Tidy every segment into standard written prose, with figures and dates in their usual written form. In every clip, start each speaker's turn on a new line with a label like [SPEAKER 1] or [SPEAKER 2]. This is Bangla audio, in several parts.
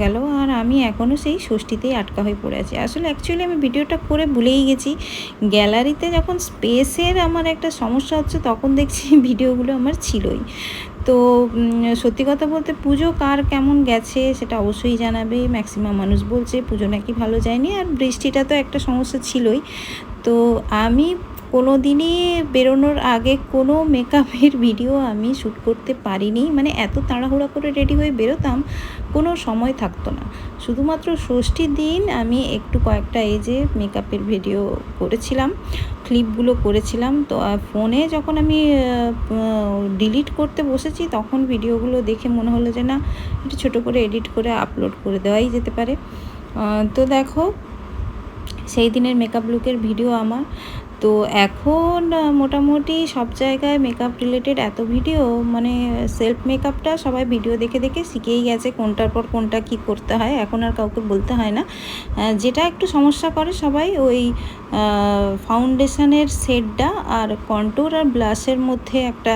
[SPEAKER 1] গেল আর আমি এখনও সেই ষষ্ঠীতেই আটকা হয়ে পড়ে আছি। আসলে অ্যাকচুয়ালি আমি ভিডিওটা করে ভুলেই গেছি। গ্যালারিতে যখন স্পেসের আমার একটা সমস্যা হচ্ছে তখন দেখছি ভিডিওগুলো আমার ছিলই। তো সত্যি কথা বলতে পুজো কার কেমন গেছে সেটা অবশ্যই জানাবে। ম্যাক্সিমাম মানুষ বলছে পুজো নাকি ভালো যায়নি, আর বৃষ্টিটা তো একটা সমস্যা ছিলই। তো আমি কোনো দিনই বেরোনোর আগে কোনো মেকআপের ভিডিও আমি শ্যুট করতে পারিনি। মানে এত তাড়াহুড়া করে রেডি হয়ে বেরোতাম, কোনো সময় থাকতো না। শুধুমাত্র ষষ্ঠীর দিন আমি একটু কয়েকটা এই যে মেকআপের ভিডিও করেছিলাম, ক্লিপগুলো করেছিলাম। তো ফোনে যখন আমি ডিলিট করতে বসেছি তখন ভিডিওগুলো দেখে মনে হলো যে না, একটু ছোটো করে এডিট করে আপলোড করে দেওয়াই যেতে পারে। তো দেখো সেই দিনের মেকআপ লুকের ভিডিও আমার। তো এখন মোটামুটি সব জায়গায় মেকআপ রিলেটেড এত ভিডিও, মানে সেলফ মেকআপটা সবাই ভিডিও দেখে দেখে শিখেই গেছে, কোনটার পর কোনটা কি করতে হয় এখন আর কাউকে বলতে হয় না। যেটা একটু সমস্যা করে সবাই ওই ফাউন্ডেশনের শেডটা আর কন্ট্যুর আর ব্লাশের মধ্যে একটা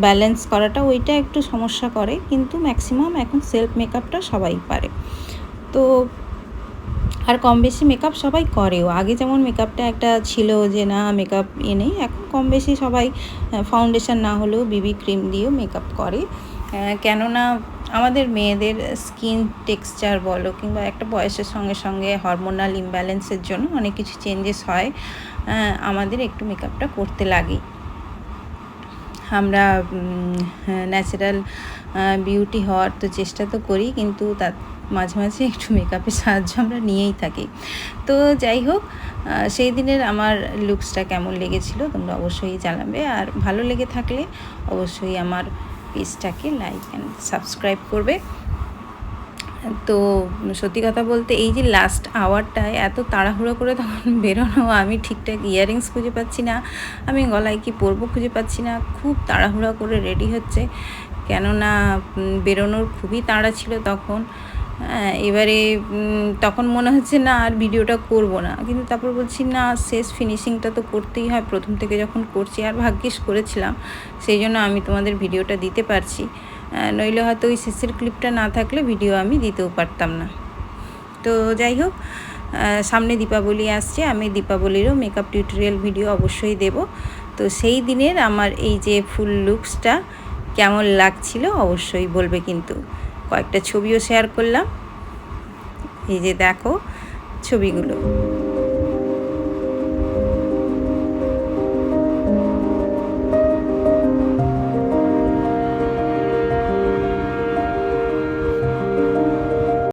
[SPEAKER 1] ব্যালেন্স করাটা, ওইটা একটু সমস্যা করে, কিন্তু ম্যাক্সিমাম এখন সেলফ মেকআপটা সবাই পারে। তো আর কম বেশি মেকআপ সবাই করেও। আগে যেমন মেকআপটা একটা ছিল যে না মেকআপ নেই, এখন কম বেশি সবাই ফাউন্ডেশন না হলেও বিবি ক্রিম দিয়েও মেকআপ করে। কেননা আমাদের মেয়েদের স্কিন টেক্সচার বলো কিংবা একটা বয়সের সঙ্গে সঙ্গে হরমোনাল ইমব্যালেন্সের জন্য অনেক কিছু চেঞ্জেস হয়, আমাদের একটু মেকআপটা করতে লাগে। আমরা ন্যাচারাল বিউটি হওয়ার তো চেষ্টা তো করি, কিন্তু তার মাঝে মাঝে একটু মেকআপের সাহায্য আমরা নিয়েই থাকি। তো যাই হোক, সেই দিনের আমার লুকসটা কেমন লেগেছিল তোমরা অবশ্যই জানাবে, আর ভালো লেগে থাকলে অবশ্যই আমার পেজটাকে লাইক অ্যান্ড সাবস্ক্রাইব করবে। তো সত্যি কথা বলতে এই যে লাস্ট আওয়ারটায় এত তাড়াহুড়ো করে তখন বেরোনো, আমি ঠিকঠাক ইয়াররিংস খুঁজে পাচ্ছি না, আমি গলায় কি পরবো খুঁজে পাচ্ছি না, খুব তাড়াহুড়া করে রেডি হচ্ছে, কেননা বেরোনোর খুবই তাড়া ছিল তখন। এবারে তখন মনে হচ্ছে না আর ভিডিওটা করব না, কিন্তু তারপর বলছি না, শেষ ফিনিশিংটা তো করতেই হয়, প্রথম থেকে যখন করছি, আর ভাগ্যিস করেছিলাম সেই জন্য আমি তোমাদের ভিডিওটা দিতে পারছি, নইলে হয়তো ওই শেষের ক্লিপটা না থাকলে ভিডিও আমি দিতেও পারতাম না। তো যাই হোক, সামনে দীপাবলি আসছে, আমি দীপাবলিরও মেকআপ টিউটোরিয়াল ভিডিও অবশ্যই দেব। তো সেই দিনের আমার এই যে ফুল লুকসটা কেমন লাগছিল অবশ্যই বলবে, কিন্তু কয়েকটা ছবিও শেয়ার করলাম, এই যে দেখো ছবিগুলো।